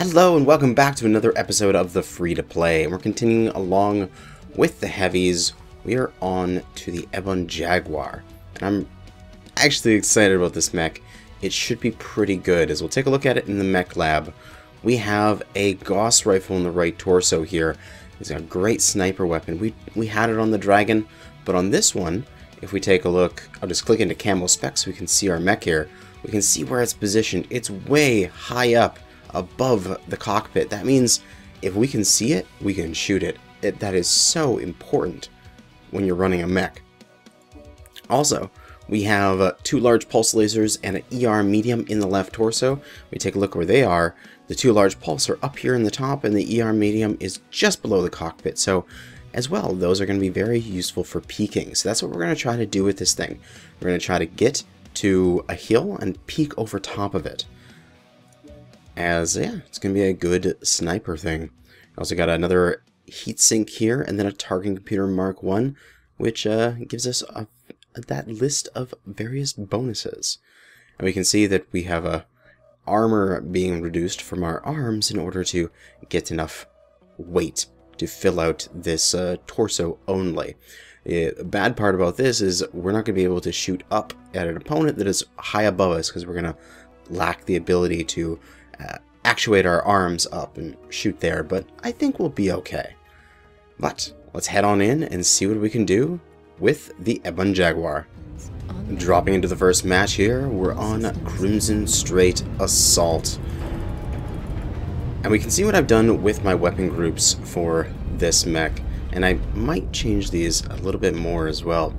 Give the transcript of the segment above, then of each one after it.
Hello and welcome back to another episode of the Free-to-Play. And we're continuing along with the heavies. We are on to the Ebon Jaguar. And I'm actually excited about this mech. It should be pretty good. As we'll take a look at it in the mech lab. We have a Gauss rifle in the right torso here. It's a great sniper weapon. We had it on the Dragon, but on this one, if we take a look, I'll just click into camo specs so we can see our mech here. We can see where it's positioned. It's way high up above the cockpit. That means if we can see it, we can shoot it. That is so important when you're running a mech. Also, we have two large pulse lasers and an ER medium in the left torso. We take a look where they are. The two large pulse are up here in the top, and the ER medium is just below the cockpit. So, as well, those are going to be very useful for peeking. So that's what we're going to try to do with this thing. We're going to try to get to a hill and peek over top of it. As, yeah, it's going to be a good sniper thing. Also got another heatsink here, and then a targeting computer Mark 1, which gives us that list of various bonuses. And we can see that we have a armor being reduced from our arms in order to get enough weight to fill out this torso only. The bad part about this is we're not going to be able to shoot up at an opponent that is high above us because we're going to lack the ability to actuate our arms up and shoot there, but I think we'll be okay. But let's head on in and see what we can do with the Ebon Jaguar. Dropping into the first match here, we're on Crimson Straight Assault. And we can see what I've done with my weapon groups for this mech, and I might change these a little bit more as well.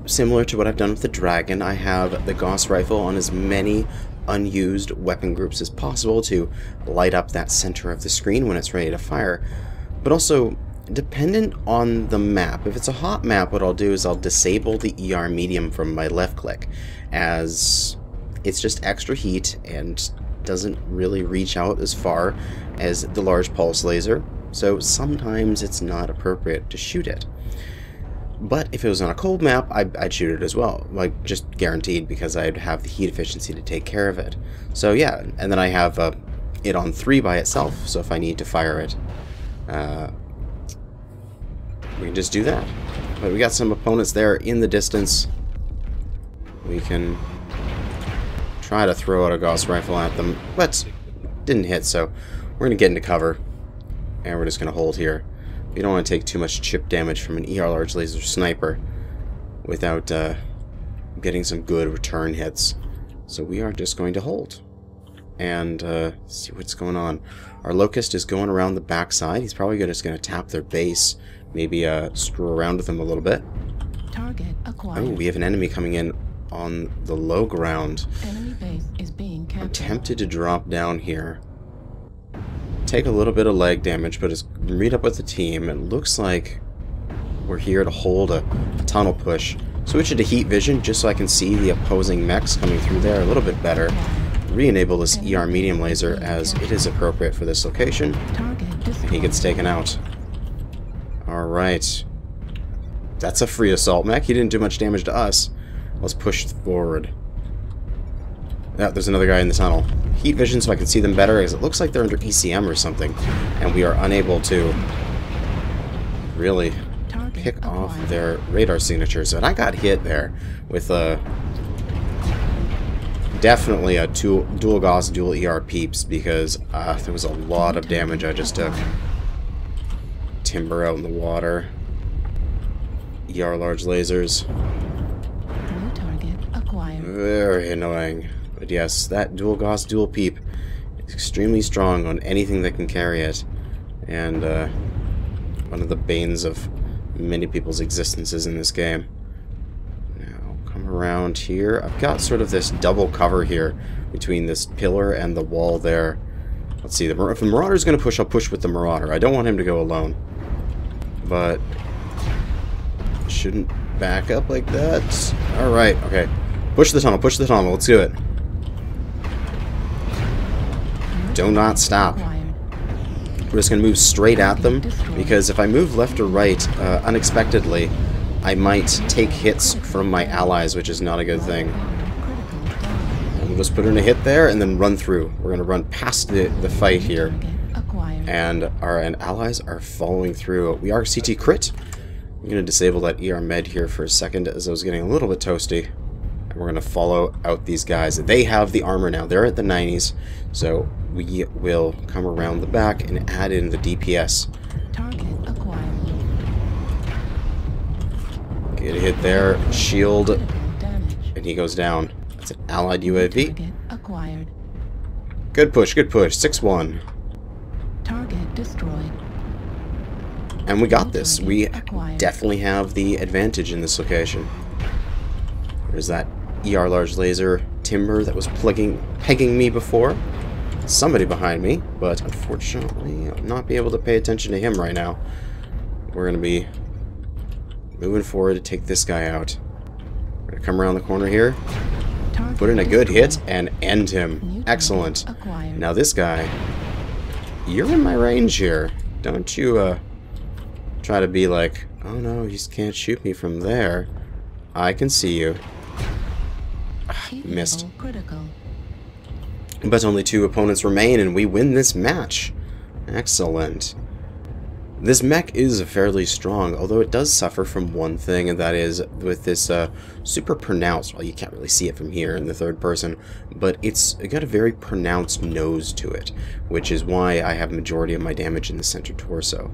Similar to what I've done with the Dragon, I have the Gauss rifle on as many unused weapon groups as possible to light up that center of the screen when it's ready to fire. But also, dependent on the map, if it's a hot map, what I'll do is I'll disable the ER medium from my left click, as it's just extra heat and doesn't really reach out as far as the large pulse laser, so sometimes it's not appropriate to shoot it. But if it was on a cold map, I'd shoot it as well, like just guaranteed, because I'd have the heat efficiency to take care of it. So yeah, and then I have it on 3 by itself, so if I need to fire it, we can just do that. But we got some opponents there in the distance. We can try to throw out a Gauss rifle at them, but didn't hit, so we're going to get into cover, and we're just going to hold here. You don't want to take too much chip damage from an ER large laser sniper without getting some good return hits. So we are just going to hold and see what's going on. Our Locust is going around the backside. He's probably just going to tap their base, maybe screw around with them a little bit. Target acquired. Oh, we have an enemy coming in on the low ground. Enemy base is being captured. I'm tempted to drop down here. Take a little bit of leg damage, but just meet up with the team. It looks like we're here to hold a tunnel push. Switch it to heat vision just so I can see the opposing mechs coming through there a little bit better. Re-enable this ER medium laser as it is appropriate for this location. And he gets taken out. Alright. That's a free assault mech. He didn't do much damage to us. Let's push forward. Yeah, there's another guy in the tunnel. Heat vision so I can see them better, as it looks like they're under ECM or something, and we are unable to really pick off their radar signatures. And I got hit there with definitely a dual Gauss, dual ER peeps, because there was a lot of damage I just took. Timber out in the water. ER large lasers. New target acquired. Very annoying. But yes, that dual Gauss, dual peep is extremely strong on anything that can carry it, and one of the banes of many people's existences in this game. Now, come around here. I've got sort of this double cover here between this pillar and the wall there. Let's see, if the Marauder's going to push, I'll push with the Marauder. I don't want him to go alone, but shouldn't back up like that. Alright, okay. Push the tunnel, let's do it. Do not stop. We're just going to move straight at them, because if I move left or right unexpectedly, I might take hits from my allies, which is not a good thing. We'll just put in a hit there and then run through. We're going to run past the fight here. And our allies are following through. We are CT crit. I'm going to disable that ER med here for a second as I was getting a little bit toasty. And we're going to follow out these guys. They have the armor now. They're at the 90s. So we will come around the back and add in the DPS. Target acquired. Get a hit there. Shield. Critical damage. And he goes down. That's an allied UAV. Target acquired. Good push, good push. 6-1. Target destroyed. And we got this. We Acquired. definitely have the advantage in this location. There's that ER large laser timber that was pegging me before. Somebody behind me, but unfortunately I'll not be able to pay attention to him right now. We're going to be moving forward to take this guy out. We're going to come around the corner here, Target put in a good hit, destroyed. and end him. New Excellent. target acquired. Now this guy, you're in my range here. Don't you try to be like, oh no, you just can't shoot me from there. I can see you. Heat Missed. level critical. But only 2 opponents remain and we win this match. Excellent. This mech is fairly strong, although it does suffer from one thing, and that is with this super pronounced, well, you can't really see it from here in the third person, but it's got a very pronounced nose to it, which is why I have majority of my damage in the center torso.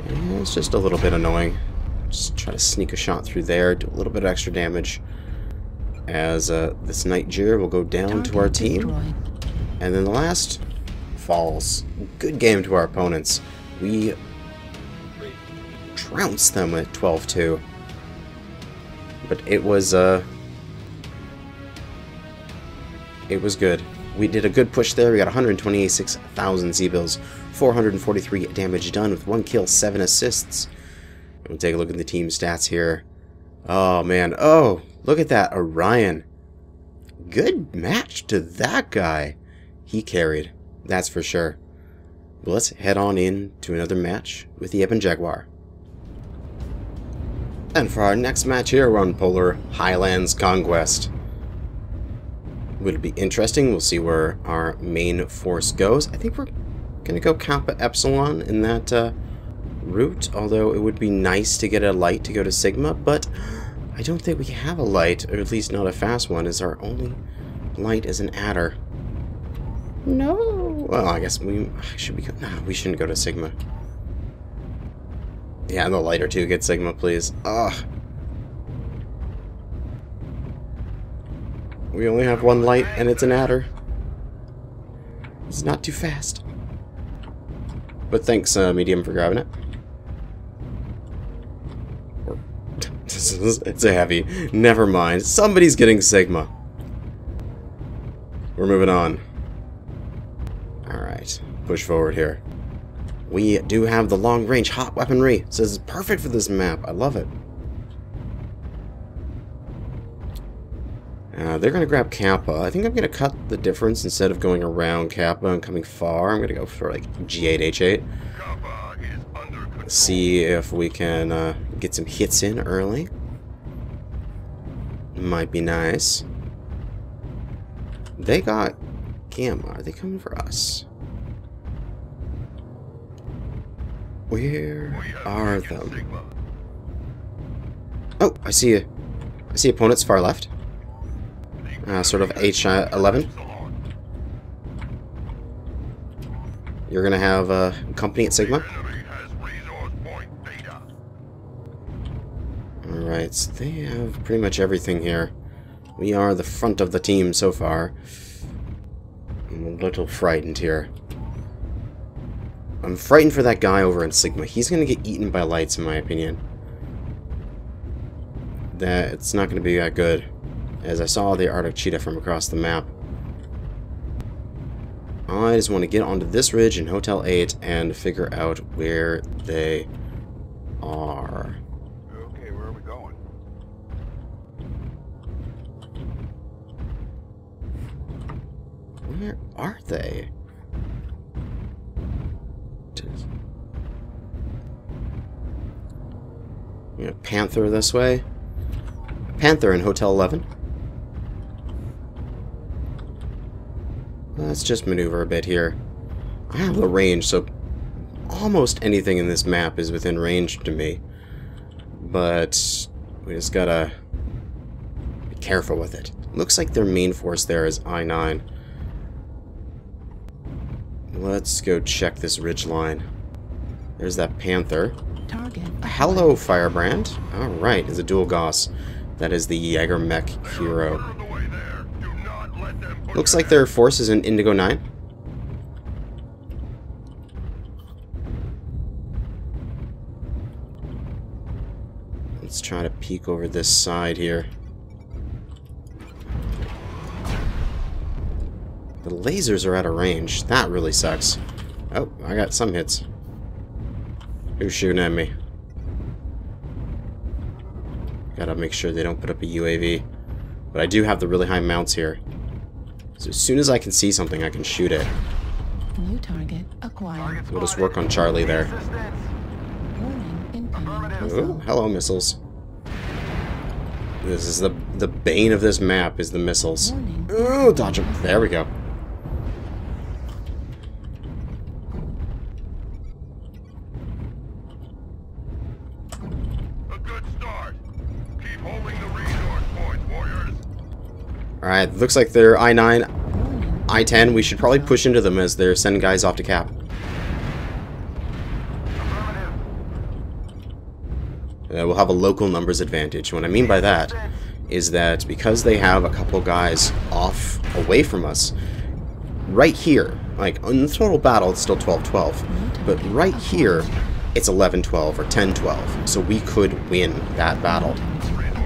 And it's just a little bit annoying. Just try to sneak a shot through there, do a little bit of extra damage, as this Night Jeer will go down to our Target team. destroyed. And then the last falls. Good game to our opponents. We trounced them at 12-2. But it was good. We did a good push there. We got 126,000 Z-bills, 443 damage done with 1 kill, 7 assists. We'll take a look at the team stats here. Oh man, oh, look at that, Orion. Good match to that guy. He carried, that's for sure. But let's head on in to another match with the Ebon Jaguar. And for our next match here, we're on Polar Highlands Conquest. It'll be interesting. We'll see where our main force goes. I think we're going to go Kappa Epsilon in that route, although it would be nice to get a light to go to Sigma, but I don't think we have a light, or at least not a fast one, as our only light is an adder. No! Well, I guess we should be... Nah, we shouldn't go to Sigma. Yeah, the light or two, get Sigma, please. Ugh. We only have one light, and it's an adder. It's not too fast. But thanks, Medium, for grabbing it. It's a heavy. Never mind. Somebody's getting Sigma. We're moving on. Alright. Push forward here. We do have the long-range hot weaponry. So this is perfect for this map. I love it. They're going to grab Kappa. I think I'm going to cut the difference. Instead of going around Kappa and coming far, I'm going to go for like G8H8. See if we can get some hits in early. Might be nice. They got Gamma. Are they coming for us? Where are them? Oh, I see you. I see opponents far left. Sort of H11. You're gonna have company at Sigma. Alright, so they have pretty much everything here. We are the front of the team so far. I'm a little frightened here. I'm frightened for that guy over in Sigma. He's gonna get eaten by lights, in my opinion. It's not gonna be that good. As I saw the Arctic cheetah from across the map. I just want to get onto this ridge in Hotel 8 and figure out where they are. Okay, where are we going? Where are they? You know, Panther this way. Panther in Hotel 11. Let's just maneuver a bit here. I have the range, so almost anything in this map is within range to me. But we just gotta be careful with it. Looks like their main force there is I-9. Let's go check this ridge line. There's that Panther. Target. Hello, Firebrand. Alright, it's a dual Gauss. That is the Jaeger mech hero. Looks like their force is in Indigo 9. Let's try to peek over this side here. The lasers are out of range. That really sucks. Oh, I got some hits. Who's shooting at me? Gotta make sure they don't put up a UAV. But I do have the really high mounts here. So as soon as I can see something, I can shoot it. New target acquired. We'll just work on Charlie there. Warning, incoming Oh, missile. hello, missiles. This is the bane of this map, is the missiles. Warning, Oh, dodge them. There we go. A good start. Keep holding the resource points, warriors. Alright, looks like they're I-9, warning, I-10. We should probably push into them as they're sending guys off to cap. We'll have a local numbers advantage. What I mean by that is that because they have a couple guys off away from us, right here, like in the total battle it's still 12-12, but right here it's 11-12 or 10-12, so we could win that battle.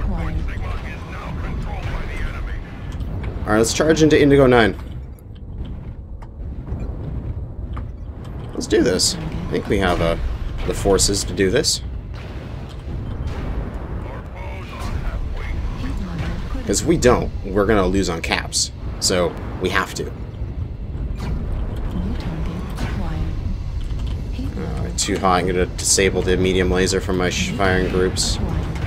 acquired. Sigma is now controlled by the enemy. Alright, let's charge into Indigo 9. Let's do this. I think we have the forces to do this. Our foes are halfway. Heat level critical. Because if we don't, we're going to lose on caps. So, we have to. New target acquired. Heat level Too hot. I'm going to disable the medium laser from my firing groups acquired.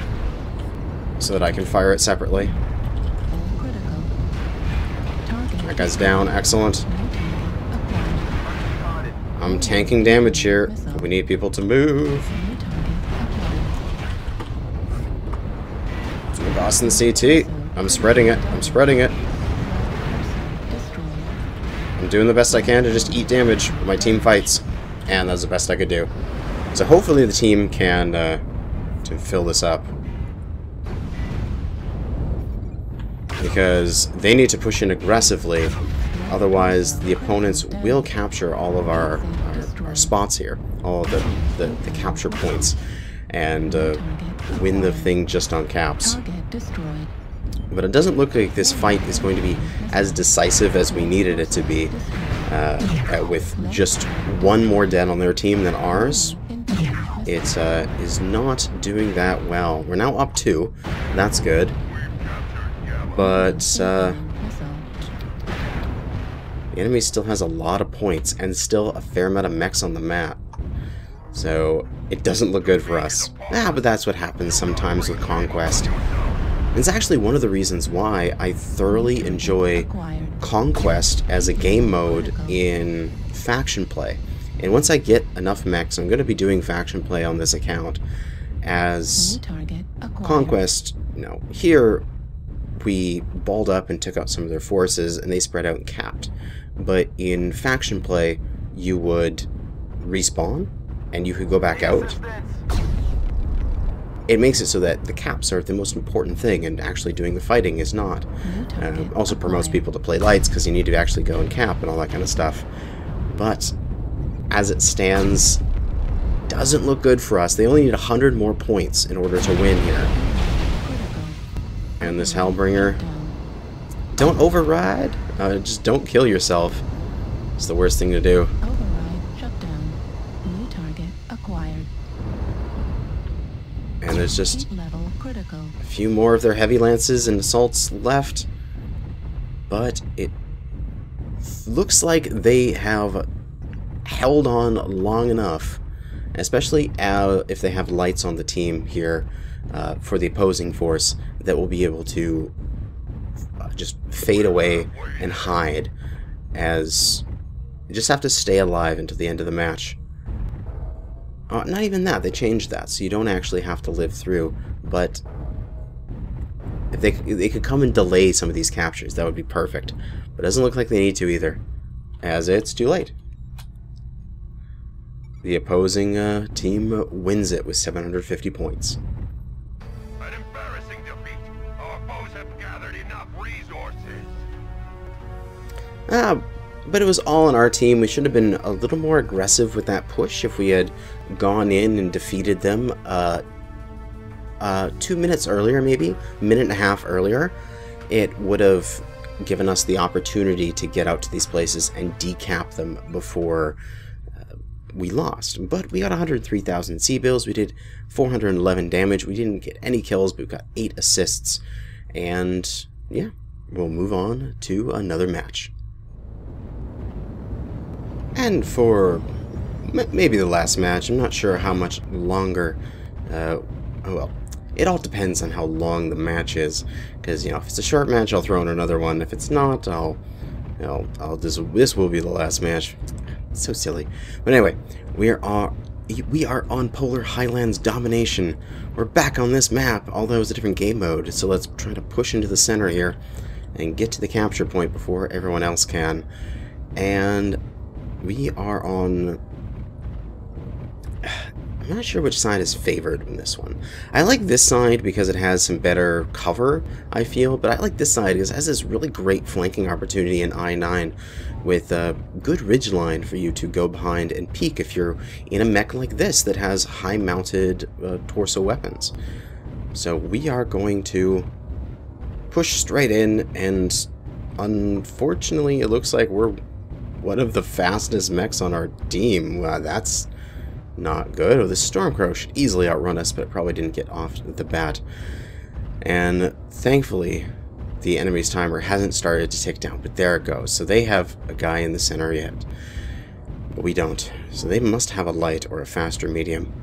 so that I can fire it separately. All critical. Target. That guy's down. Excellent. New target acquired. I'm tanking damage here. We need people to move. New target acquired. The boss in CT. I'm spreading it. I'm spreading it. Destroyed. I'm doing the best I can to just eat damage when my team fights. And that's the best I could do. So hopefully the team can to fill this up. Because they need to push in aggressively. Otherwise, the opponents will capture all of our spots here. All of the capture points. And win the thing just on caps. Target destroyed. But it doesn't look like this fight is going to be as decisive as we needed it to be. With just one more dead on their team than ours, it is not doing that well. We're now up 2. That's good. But the enemy still has a lot of points and still a fair amount of mechs on the map. So it doesn't look good for us. But that's what happens sometimes with Conquest. It's actually one of the reasons why I thoroughly enjoy Conquest as a game mode in faction play. And once I get enough mechs, I'm going to be doing faction play on this account as Conquest. You know, here we balled up and took out some of their forces and they spread out and capped. But in faction play, you would respawn and you could go back out. It makes it so that the caps are the most important thing, and actually doing the fighting is not. Also promotes people to play lights, because you need to actually go and cap and all that kind of stuff. But, as it stands, doesn't look good for us. They only need 100 more points in order to win here. And this Hellbringer, don't override. Just don't kill yourself. It's the worst thing to do. Override shut down. New target acquired. And there's just Heat level critical. a few more of their heavy lances and assaults left. But it looks like they have held on long enough, especially if they have lights on the team here for the opposing force, that will be able to just fade away and hide as you just have to stay alive until the end of the match. Not even that, they changed that, so you don't actually have to live through, but if they could come and delay some of these captures, that would be perfect. But it doesn't look like they need to either, as it's too late. The opposing team wins it with 750 points. An embarrassing defeat. Our foes have gathered enough resources. But it was all on our team. We should have been a little more aggressive with that push if we had gone in and defeated them 2 minutes earlier, maybe a minute and a half earlier. It would have given us the opportunity to get out to these places and decap them before we lost. But we got 103,000 C-bills, we did 411 damage, we didn't get any kills, but we got 8 assists. And yeah, we'll move on to another match. And for maybe the last match, I'm not sure how much longer, well, it all depends on how long the match is, because, you know, if it's a short match, I'll throw in another one. If it's not, this will be the last match. It's so silly. But anyway, we are on Polar Highlands domination. We're back on this map, although it's a different game mode, so let's try to push into the center here and get to the capture point before everyone else can. And we are on... I'm not sure which side is favored in this one. I like this side because it has some better cover, I feel, but I like this side because it has this really great flanking opportunity in I-9 with a good ridgeline for you to go behind and peek if you're in a mech like this that has high-mounted torso weapons. So we are going to push straight in, and unfortunately it looks like we're one of the fastest mechs on our team. Wow, that's not good. Oh, the Stormcrow should easily outrun us, but it probably didn't get off the bat. And thankfully, the enemy's timer hasn't started to tick down, but there it goes. So they have a guy in the center yet, but we don't. So they must have a light or a faster medium.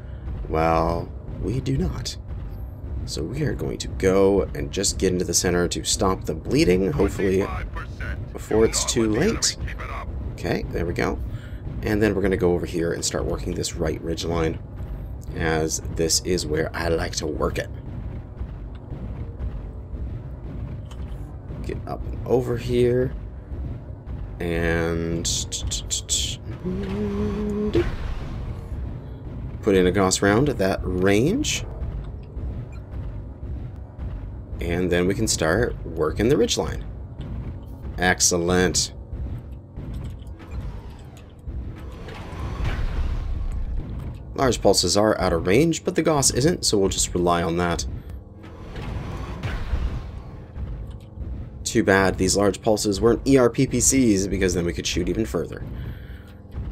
Well, we do not. So we are going to go and just get into the center to stop the bleeding, hopefully before it's too late. Okay, there we go. And then we're going to go over here and start working this right ridge line, as this is where I like to work it. Get up and over here, and put in a Gauss round at that range, and then we can start working the ridge line. Excellent. Large pulses are out of range, but the Gauss isn't, so we'll just rely on that. Too bad these large pulses weren't ERPPCs, because then we could shoot even further.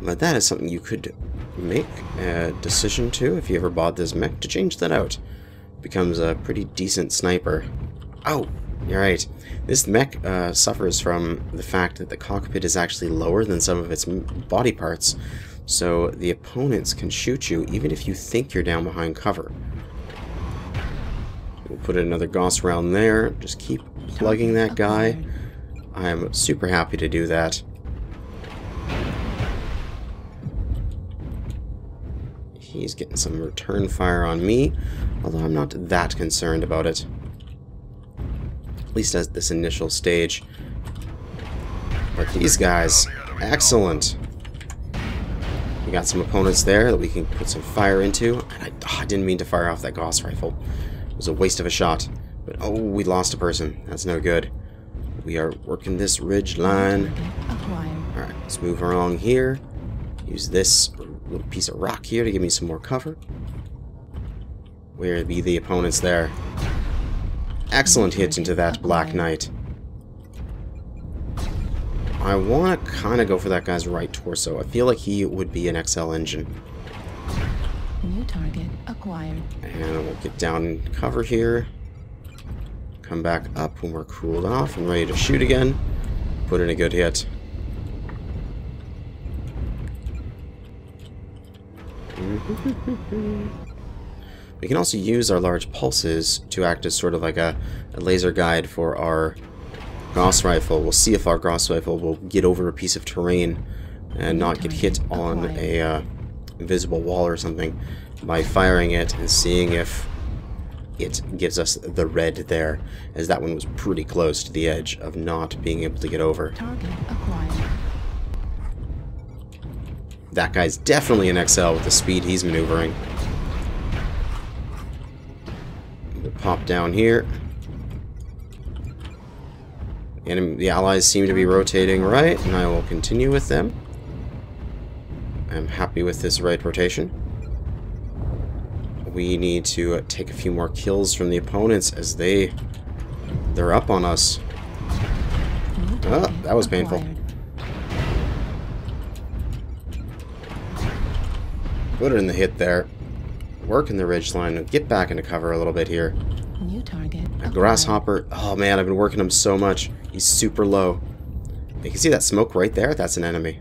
But that is something you could make a decision to if you ever bought this mech, to change that out. Becomes a pretty decent sniper. Oh, you're right. This mech suffers from the fact that the cockpit is actually lower than some of its body parts. So the opponents can shoot you even if you think you're down behind cover. We'll put another Gauss round there. Just keep plugging that guy. I'm super happy to do that. He's getting some return fire on me, although I'm not that concerned about it. At least at this initial stage. But these guys, excellent. We got some opponents there that we can put some fire into. And I didn't mean to fire off that Gauss rifle. It was a waste of a shot. But oh, we lost a person. That's no good. We are working this ridge line. Alright, let's move along here. Use this little piece of rock here to give me some more cover. Where be the opponents there? Excellent hit into that Black Knight. I want to kind of go for that guy's right torso. I feel like he would be an XL engine. New target acquired. And we'll get down in cover here. Come back up when we're cooled off and ready to shoot again. Put in a good hit. We can also use our large pulses to act as sort of like a laser guide for our Gauss Rifle. We'll see if our Gauss Rifle will get over a piece of terrain and not get hit on a invisible wall or something by firing it and seeing if it gives us the red there, as that one was pretty close to the edge of not being able to get over. Target acquired. That guy's definitely an XL with the speed he's maneuvering. We'll pop down here. And the allies seem to be rotating right, and I will continue with them. I'm happy with this right rotation. We need to take a few more kills from the opponents as they're up on us. Oh, that was painful. Put it in the hit there. Work in the ridgeline. Get back into cover a little bit here. New target. A grasshopper. Oh man, I've been working him so much. He's super low. You can see that smoke right there? That's an enemy.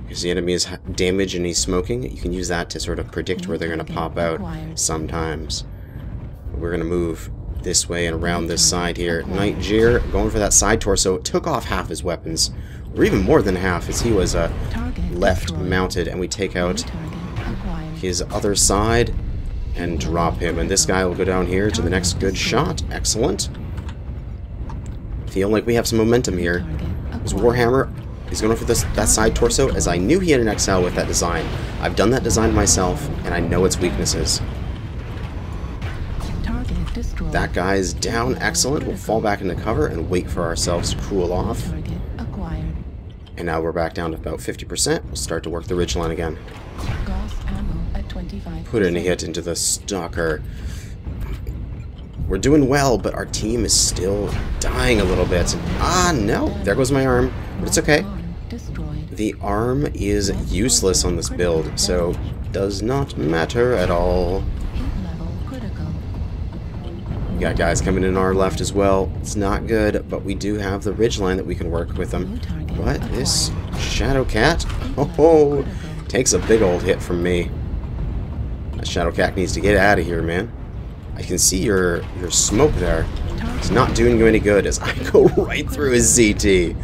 Because the enemy is damaged and he's smoking, you can use that to sort of predict where they're going to pop out sometimes. We're going to move this way and around this side here. Nightjeer going for that side torso. Took off half his weapons, or even more than half, as he was left mounted, and we take out his other side and drop him. And this guy will go down here to the next good shot. Excellent. Feel like we have some momentum here. His Warhammer. He's going for that side torso, as I knew he had an XL with that design. I've done that design myself, and I know its weaknesses. That guy's down. Excellent. We'll fall back into cover and wait for ourselves to cool off. And now we're back down to about 50%. We'll start to work the ridgeline again. Put in a hit into the stalker. We're doing well, but our team is still dying a little bit. Ah, no. There goes my arm. But it's okay. The arm is useless on this build, so does not matter at all. We got guys coming in our left as well. It's not good, but we do have the ridgeline that we can work with them. But this Shadow Cat, oh, takes a big old hit from me. That Shadow Cat needs to get out of here, man. I can see your smoke there. It's not doing you any good as I go right through his ZT.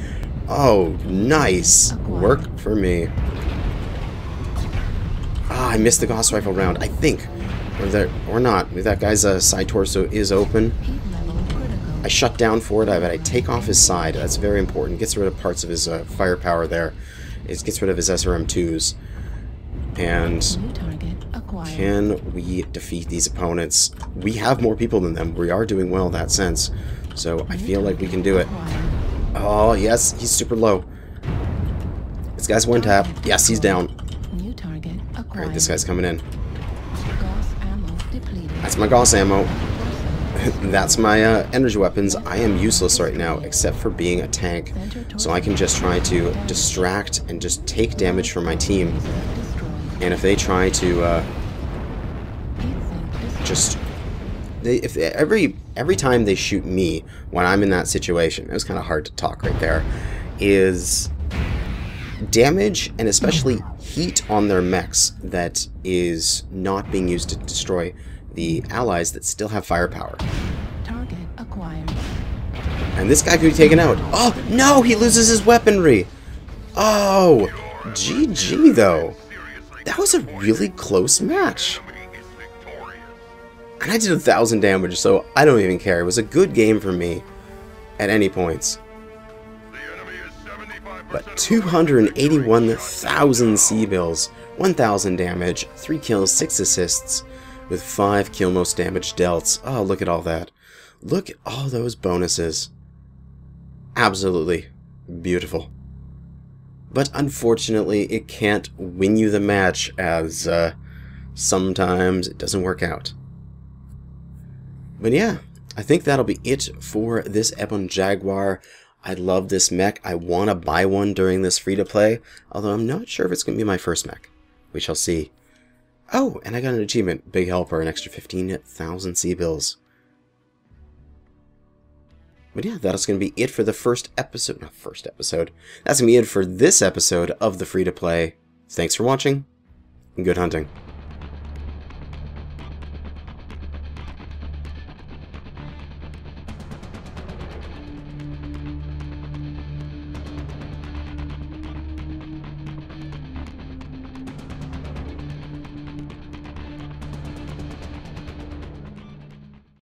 Oh, nice work for me. Ah, I missed the Gauss Rifle round, I think. Or not. That guy's side torso is open. I shut down for it, but I take off his side. That's very important. Gets rid of parts of his firepower there. It gets rid of his SRM2s. And can we defeat these opponents? We have more people than them. We are doing well in that sense. So I feel like we can do it. Oh, yes, he's super low. This guy's one tap. Yes, he's down. Alright, this guy's coming in. That's my Gauss ammo. That's my energy weapons. I am useless right now, except for being a tank. So I can just try to distract and just take damage from my team. And if they try to every time they shoot me when I'm in that situation, it was kind of hard to talk right there, is damage and especially heat on their mechs that is not being used to destroy the allies that still have firepower. Target acquired. And this guy could be taken out. Oh no, he loses his weaponry. Oh, GG though. That was a really close match. And I did 1,000 damage, so I don't even care. It was a good game for me at any points. But 281,000 C-bills, 1,000 damage, 3 kills, 6 assists, with 5 kill most damage dealt. Oh, look at all that. Look at all those bonuses. Absolutely beautiful. But unfortunately, it can't win you the match, as sometimes it doesn't work out. But yeah, I think that'll be it for this Ebon Jaguar. I love this mech. I want to buy one during this free-to-play, although I'm not sure if it's going to be my first mech. We shall see. Oh, and I got an achievement. Big helper, an extra 15,000 C-bills. But yeah, that's going to be it for the first episode. Not first episode. That's going to be it for this episode of the free-to-play. Thanks for watching, and good hunting.